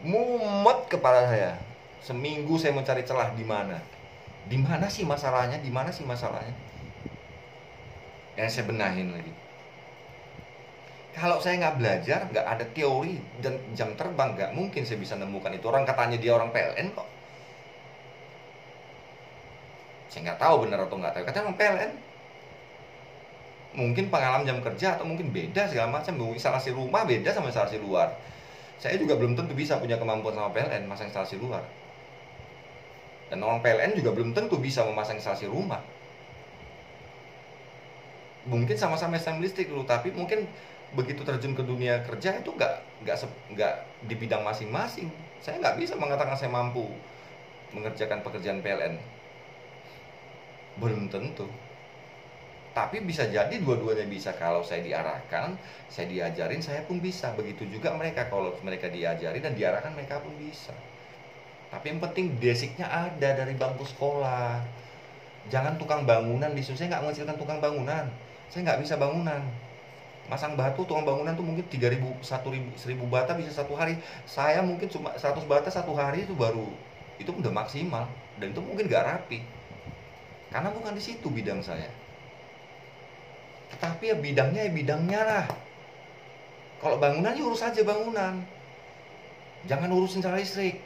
Mumet kepala saya. Seminggu saya mencari celah di mana. Di mana sih masalahnya? Yang saya benahin lagi. Kalau saya nggak belajar, nggak ada teori dan jam terbang, nggak mungkin saya bisa nemukan itu. Orang katanya dia orang PLN kok. Saya nggak tahu benar atau nggak tahu. Katanya orang PLN. Mungkin pengalaman jam kerja atau mungkin beda segala macam. Instalasi rumah beda sama instalasi luar. Saya juga belum tentu bisa punya kemampuan sama PLN masang instalasi luar. Dan orang PLN juga belum tentu bisa memasang instalasi rumah. Mungkin sama-sama STM listrik dulu, tapi mungkin begitu terjun ke dunia kerja itu nggak di bidang masing-masing. Saya nggak bisa mengatakan saya mampu mengerjakan pekerjaan PLN. Belum tentu. Tapi bisa jadi dua-duanya bisa. Kalau saya diarahkan, saya diajarin, saya pun bisa. Begitu juga mereka, kalau mereka diajari dan diarahkan, mereka pun bisa. Tapi yang penting basicnya ada dari bangku sekolah. Jangan tukang bangunan disuruh. Saya nggak menghasilkan tukang bangunan. Saya nggak bisa bangunan. Masang batu, tukang bangunan tuh mungkin 3.000, 1.000, 1.000 bata bisa satu hari. Saya mungkin cuma 100 bata satu hari itu baru, itu udah maksimal. Dan itu mungkin nggak rapi. Karena bukan di situ bidang saya. Tetapi ya bidangnya lah. Kalau bangunan ya urus aja bangunan. Jangan urusin cara listrik.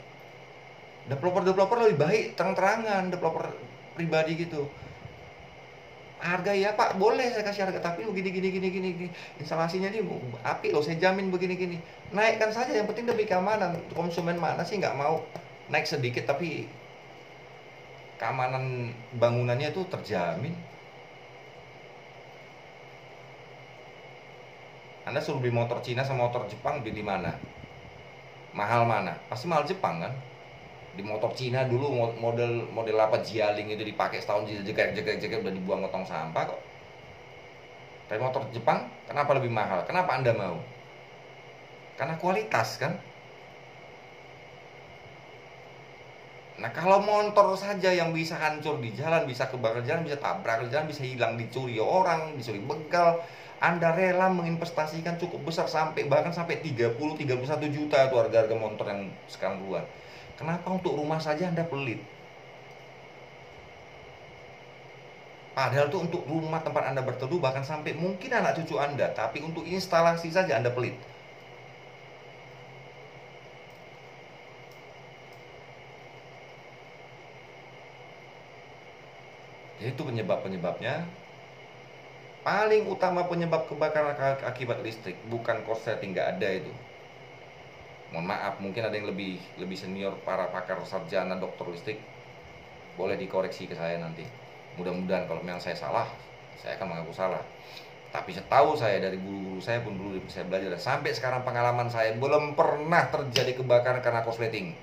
Developer lebih baik terang-terangan, developer pribadi gitu. Harga ya Pak, boleh saya kasih harga, tapi gini. Instalasinya ini api loh, saya jamin begini. Naikkan saja, yang penting demi keamanan. Konsumen mana sih nggak mau naik sedikit tapi keamanan bangunannya itu terjamin. Anda suruh beli motor Cina sama motor Jepang, beli di mana? Mahal mana? Pasti mahal Jepang kan? Di motor Cina dulu model apa Jialing itu dipakai setahun, jegrek udah dibuang ke tong sampah kok. Tapi motor Jepang kenapa lebih mahal? Kenapa Anda mau? Karena kualitas kan. Nah kalau motor saja yang bisa hancur di jalan, bisa kebakar jalan, bisa tabrak di jalan, bisa hilang, dicuri orang, dicuri begal, Anda rela menginvestasikan cukup besar bahkan sampai 30-31 juta itu harga motor yang sekarang keluar. Kenapa untuk rumah saja Anda pelit? Padahal tuh untuk rumah tempat Anda berteduh, bahkan sampai mungkin anak cucu Anda, tapi untuk instalasi saja Anda pelit. Jadi itu penyebabnya. Paling utama penyebab kebakaran akibat listrik bukan korsleting, nggak ada itu. Mohon maaf, mungkin ada yang lebih senior, para pakar sarjana dokter listrik, boleh dikoreksi ke saya nanti. Mudah-mudahan kalau memang saya salah, saya akan mengaku salah. Tapi setahu saya dari guru-guru saya pun dulu saya belajar, dan sampai sekarang pengalaman saya belum pernah terjadi kebakaran karena korsleting.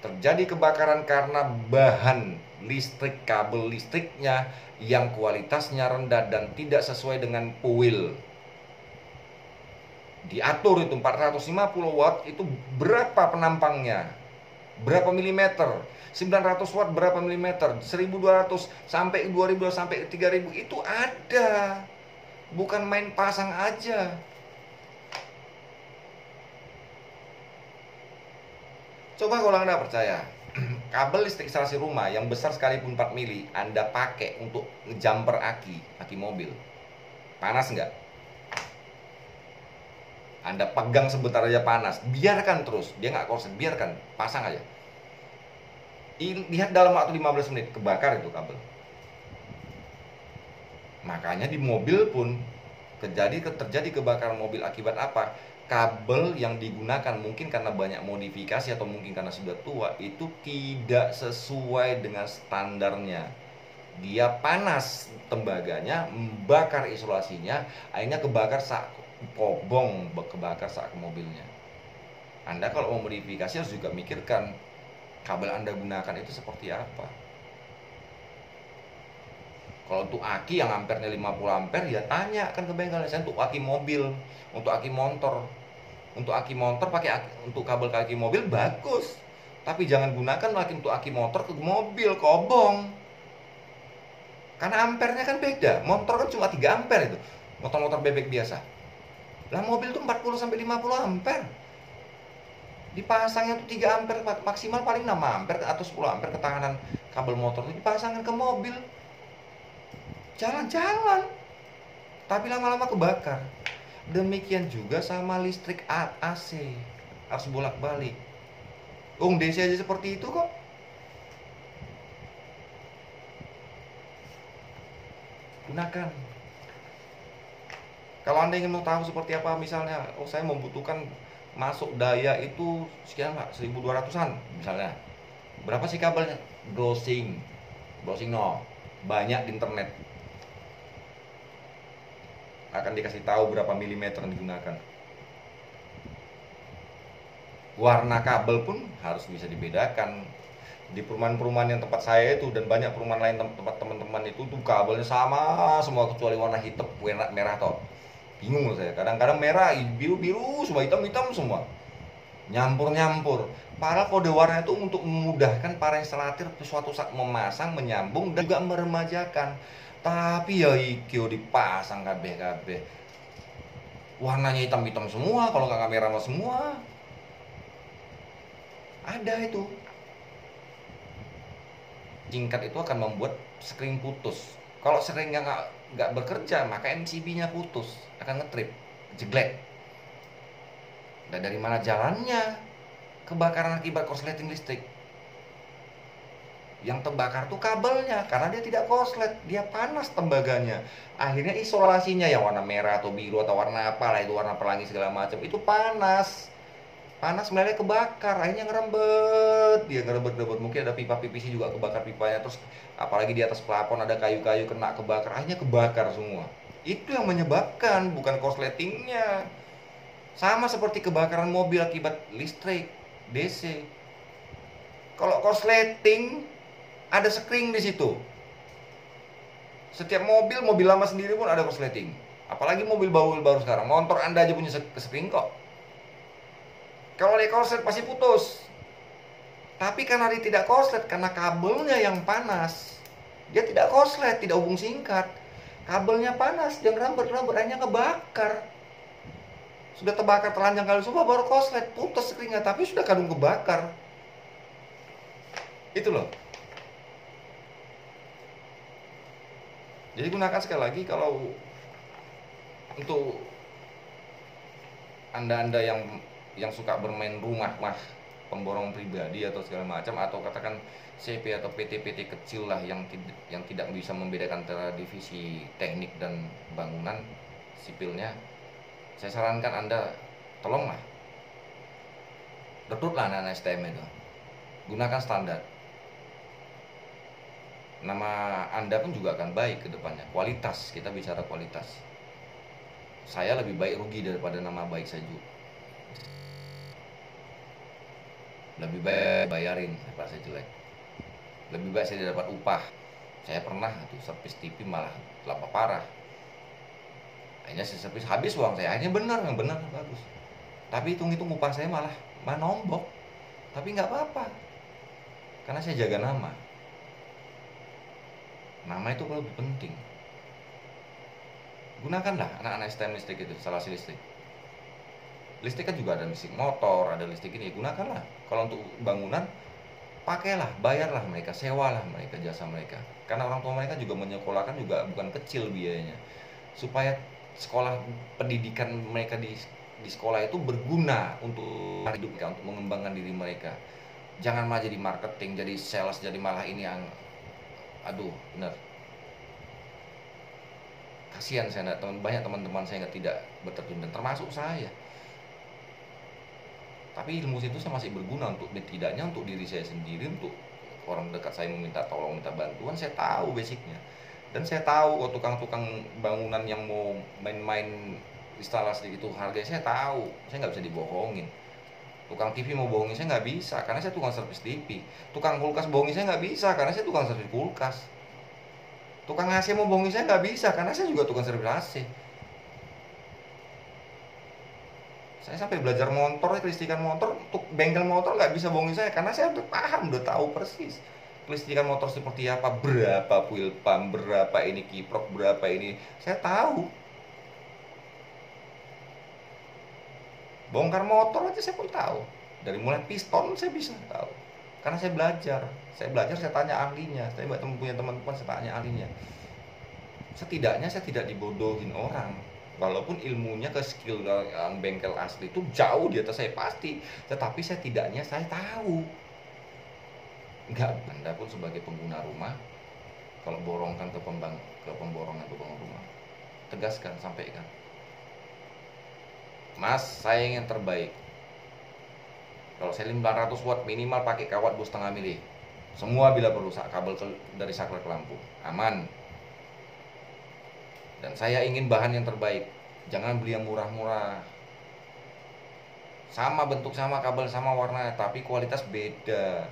Terjadi kebakaran karena bahan listrik, kabel listriknya yang kualitasnya rendah dan tidak sesuai dengan puil. Diatur itu 450 watt itu berapa penampangnya? Berapa milimeter? 900 watt berapa milimeter? 1200 sampai 2000 sampai 3000 itu ada. Bukan main pasang aja. Coba kalau Anda percaya, kabel listrik instalasi rumah yang besar sekalipun 4 mili Anda pakai untuk ngejumper aki mobil, panas nggak? Anda pegang sebentar aja panas, biarkan terus, dia nggak korslet, biarkan, pasang aja. Lihat dalam waktu 15 menit, kebakar itu kabel. Makanya di mobil pun terjadi kebakaran mobil akibat apa? Kabel yang digunakan mungkin karena banyak modifikasi atau mungkin karena sudah tua, itu tidak sesuai dengan standarnya. Dia panas tembaganya, membakar isolasinya, akhirnya kebakar kebakar sak mobilnya. Anda kalau mau modifikasi harus juga mikirkan kabel Anda gunakan itu seperti apa. Kalau untuk aki yang ampernya 50 ampere, ya tanya kan ke bengkel. Saya untuk aki mobil, untuk aki motor. Untuk aki motor pakai untuk kabel ke aki mobil bagus. Tapi jangan gunakan lagi untuk aki motor ke mobil, kobong. Karena ampernya kan beda. Motor kan cuma 3 ampere itu. Motor-motor bebek biasa. Lah mobil itu 40 sampai 50 ampere. Dipasangnya tuh 3 ampere maksimal, paling 6 ampere atau 10 ampere ketahanan kabel motor itu dipasangkan ke mobil. Jalan-jalan, tapi lama-lama kebakar. Demikian juga sama listrik AC, harus bolak-balik. DC aja seperti itu kok. Gunakan. Kalau Anda ingin mau tahu seperti apa, misalnya, saya membutuhkan masuk daya itu sekian lah, 1200-an misalnya. Berapa sih kabelnya? Browsing no, banyak di internet. Akan dikasih tahu berapa milimeter yang digunakan. Warna kabel pun harus bisa dibedakan. Di perumahan-perumahan yang tempat saya itu dan banyak perumahan lain tempat teman-teman itu tuh kabelnya sama semua kecuali warna hitam, warna merah toh. Bingung saya. Kadang-kadang merah, biru-biru, semua hitam-hitam semua. Nyampur-nyampur. Padahal kode warna itu untuk memudahkan para instalator suatu saat memasang, menyambung dan juga meremajakan. Tapi ya ikio dipasang kabeh-kabeh. Warnanya hitam-hitam semua, kalau nggak merah semua. Ada itu. Singkat itu akan membuat screen putus. Kalau screen nggak bekerja, maka MCB-nya putus, akan ngetrip, jeglek. Dan dari mana jalannya? Kebakaran akibat korsleting listrik. Yang terbakar tuh kabelnya, karena dia tidak korslet, dia panas tembaganya. Akhirnya isolasinya yang warna merah atau biru atau warna apa lah itu, warna pelangi segala macam itu panas. Panas meleleh kebakar, akhirnya ngerembet, dia ngerembet, mungkin ada pipa PVC juga kebakar pipanya, terus apalagi di atas plafon ada kayu-kayu kena kebakar, akhirnya kebakar semua. Itu yang menyebabkan, bukan korsletingnya. Sama seperti kebakaran mobil akibat listrik DC. Kalau korsleting ada screen di situ. Setiap mobil lama sendiri pun ada korsleting. Apalagi mobil baru sekarang, motor Anda aja punya screen kok. Kalau dia korslet pasti putus. Tapi karena dia tidak korslet, karena kabelnya yang panas, dia tidak korslet, tidak hubung singkat. Kabelnya panas, dia ngerambet, akhirnya kebakar. Sudah terbakar telanjang kali semua baru korslet, putus screennya, tapi sudah kadung kebakar. Itu loh. Jadi gunakan sekali lagi kalau untuk anda yang suka bermain rumah pemborong pribadi atau segala macam, atau katakan CP atau PT-PT kecil lah yang tidak bisa membedakan antara divisi teknik dan bangunan sipilnya, saya sarankan Anda tolonglah rekrutlah anak-anak STM itu, gunakan standar. Nama Anda pun juga akan baik ke depannya. Kualitas, kita bicara kualitas. Saya lebih baik rugi daripada nama baik saya juga. Lebih baik bayarin daripada saya jelek. Lebih baik saya dapat upah. Saya pernah tuh servis TV malah lama parah. Akhirnya saya servis habis uang saya. Akhirnya yang benar bagus. Tapi hitung-hitung upah saya malah nombok. Tapi nggak apa-apa. Karena saya jaga nama. Nama itu lebih penting. Gunakanlah anak-anak STM listrik itu, instalasi listrik. Listrik kan juga ada listrik motor, ada listrik ini, gunakanlah. Kalau untuk bangunan, pakailah, bayarlah mereka, sewalah mereka, jasa mereka. Karena orang tua mereka juga menyekolahkan juga bukan kecil biayanya. Supaya sekolah pendidikan mereka di sekolah itu berguna untuk hidup mereka, untuk mengembangkan diri mereka. Jangan malah jadi marketing, jadi sales, jadi malah ini yang aduh, benar. Kasihan saya, banyak teman-teman saya yang tidak berterjun, dan termasuk saya. Tapi ilmu itu saya masih berguna untuk tidaknya untuk diri saya sendiri, untuk orang dekat saya meminta tolong, minta bantuan, saya tahu basicnya. Dan saya tahu tukang-tukang bangunan yang mau main-main instalasi itu harganya saya tahu, saya nggak bisa dibohongin. Tukang TV mau bohongin saya nggak bisa, karena saya tukang servis TV. Tukang kulkas bohongin saya nggak bisa, karena saya tukang servis kulkas. Tukang AC mau bohongin saya nggak bisa, karena saya juga tukang servis AC. Saya sampai belajar motor, kelistrikan motor, untuk bengkel motor nggak bisa bohongin saya, karena saya udah paham, udah tahu persis kelistrikan motor seperti apa, berapa fuel pump, berapa ini kiprok, berapa ini, saya tahu. Bongkar motor aja saya pun tahu, dari mulai piston saya bisa tahu, karena saya belajar, saya tanya ahlinya, saya punya teman-teman, saya tanya ahlinya. Setidaknya saya tidak dibodohin orang, walaupun ilmunya ke skill yang bengkel asli itu jauh di atas saya pasti, tetapi setidaknya saya tahu. Enggak, Anda pun sebagai pengguna rumah, kalau borongkan ke pemborongan bangun rumah, tegaskan, sampaikan, Mas, saya ingin terbaik. Kalau saya 500 watt minimal pakai kawat 2,5 mili. Semua bila perlu kabel dari saklar ke lampu, aman. Dan saya ingin bahan yang terbaik. Jangan beli yang murah-murah. Sama bentuk, sama kabel, sama warna, tapi kualitas beda.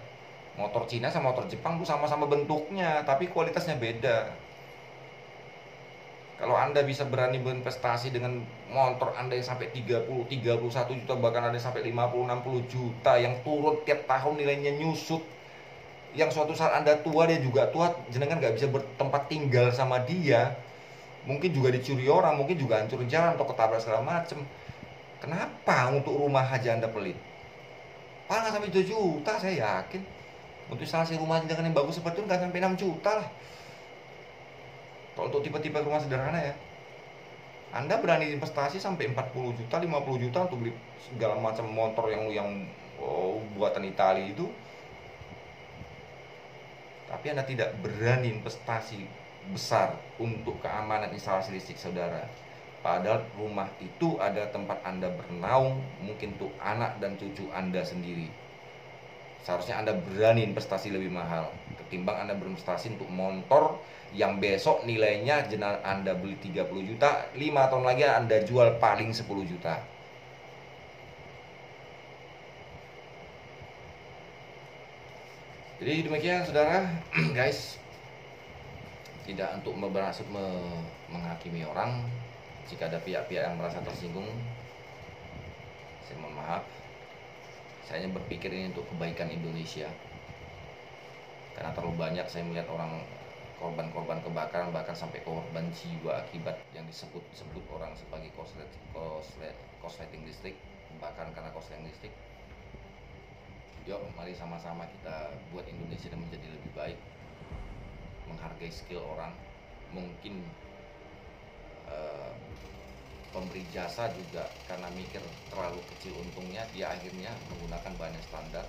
Motor Cina sama motor Jepang tuh sama-sama bentuknya, tapi kualitasnya beda. Kalau Anda bisa berani berinvestasi dengan motor Anda yang sampai 30, 31 juta, bahkan ada yang sampai 50, 60 juta, yang turun tiap tahun nilainya nyusut, yang suatu saat Anda tua, dia juga tua, jenengan nggak bisa bertempat tinggal sama dia, mungkin juga dicuri orang, mungkin juga hancur jalan atau ketabrak segala macem. Kenapa untuk rumah aja Anda pelit? Paling nggak sampai 2 juta saya yakin. Untuk instalasi rumah dengan yang bagus seperti itu nggak sampai 6 juta lah. Kalau untuk tipe-tipe rumah sederhana ya, Anda berani investasi sampai 40 juta, 50 juta untuk beli segala macam motor yang buatan Italia itu. Tapi Anda tidak berani investasi besar untuk keamanan instalasi listrik saudara. Padahal rumah itu ada tempat Anda bernaung, mungkin untuk anak dan cucu Anda sendiri. Seharusnya Anda berani investasi lebih mahal ketimbang Anda berinvestasi untuk motor yang besok nilainya Anda beli 30 juta, 5 tahun lagi Anda jual paling 10 juta. Jadi demikian saudara, guys. Tidak untuk bermaksud menghakimi orang. Jika ada pihak-pihak yang merasa tersinggung, saya mohon maaf. Saya hanya berpikir ini untuk kebaikan Indonesia. Karena terlalu banyak saya melihat orang korban-korban kebakaran, bahkan sampai korban jiwa akibat yang disebut orang sebagai korsleting listrik, bahkan karena korsleting listrik. Yuk, mari sama-sama kita buat Indonesia menjadi lebih baik, menghargai skill orang. Mungkin pemberi jasa juga karena mikir terlalu kecil untungnya, dia akhirnya menggunakan bahan yang standar.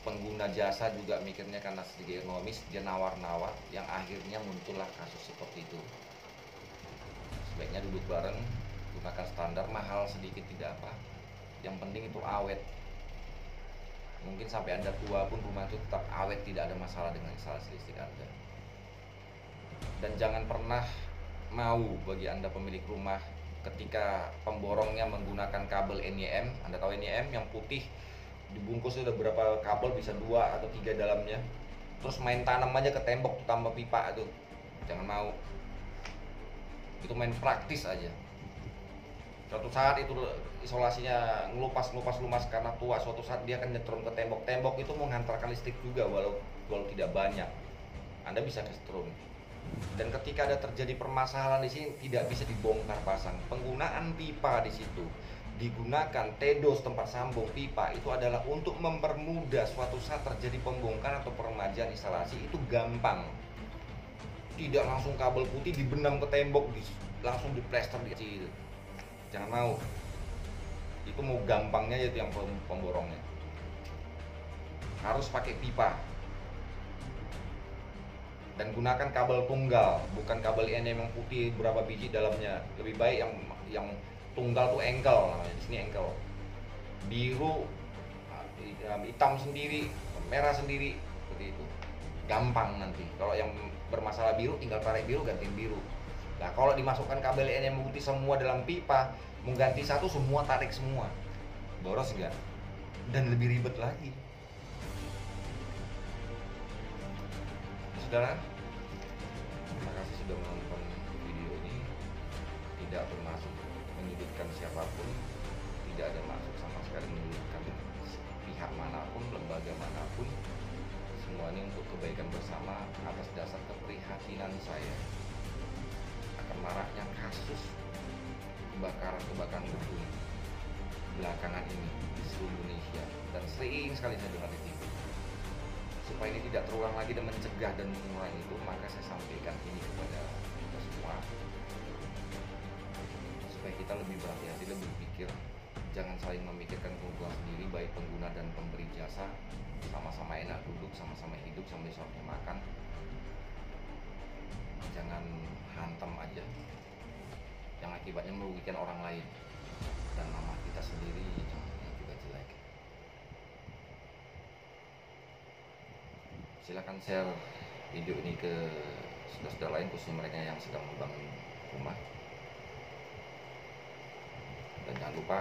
Pengguna jasa juga mikirnya karena sedikit ekonomis, dia nawar-nawar, yang akhirnya muncullah kasus seperti itu. Sebaiknya duduk bareng, gunakan standar, mahal sedikit tidak apa, yang penting itu awet. Mungkin sampai Anda tua pun rumah itu tetap awet, tidak ada masalah dengan instalasi listrik Anda. Dan jangan pernah mau bagi Anda pemilik rumah, ketika pemborongnya menggunakan kabel NIM, Anda tahu NIM yang putih, dibungkus ada berapa kabel, bisa 2 atau 3 dalamnya, terus main tanam aja ke tembok tambah pipa itu, jangan mau. Itu main praktis aja. Suatu saat itu isolasinya ngelupas karena tua, suatu saat dia akan nyetrum ke tembok. Tembok itu menghantarkan listrik juga walau tidak banyak. Anda bisa kesetrum. Dan ketika ada terjadi permasalahan di sini, tidak bisa dibongkar pasang. Penggunaan pipa di situ digunakan, tedos tempat sambung pipa itu adalah untuk mempermudah suatu saat terjadi pembongkaran atau peremajaan instalasi, itu gampang. Tidak langsung kabel putih dibenam ke tembok, langsung diplester di situ. Jangan mau. Itu mau gampangnya yaitu yang pemborongnya. Harus pakai pipa. Dan gunakan kabel tunggal, bukan kabel NIM yang putih berapa biji dalamnya. Lebih baik yang tunggal tuh engkel namanya, di sini engkel. Biru, hitam sendiri, merah sendiri, seperti itu. Gampang nanti. Kalau yang bermasalah biru, tinggal tarik biru, ganti biru. Nah, kalau dimasukkan kabel NIM putih semua dalam pipa, mau ganti satu semua tarik semua. Boros enggak? Dan lebih ribet lagi. Saudara, terima kasih sudah menonton video ini. Tidak bermaksud menyudutkan siapapun, tidak ada maksud sama sekali menyudutkan pihak manapun, lembaga manapun. Semua ini untuk kebaikan bersama atas dasar keprihatinan saya akan maraknya kasus kebakaran gedung belakangan ini di seluruh Indonesia, dan sering sekali saya dengar di TV. Supaya ini tidak terulang lagi dan mencegah dan mengurangi itu, maka saya sampaikan ini kepada kita semua, supaya kita lebih berhati-hati, lebih berpikir, jangan saling memikirkan keuntungan sendiri, baik pengguna dan pemberi jasa. Sama-sama enak duduk, sama-sama hidup, sambil sampai makan. Jangan hantam aja, yang akibatnya merugikan orang lain dan nama kita sendiri juga jelek. Silakan share video ini ke saudara-saudara lain, khususnya mereka yang sedang membangun rumah. Dan jangan lupa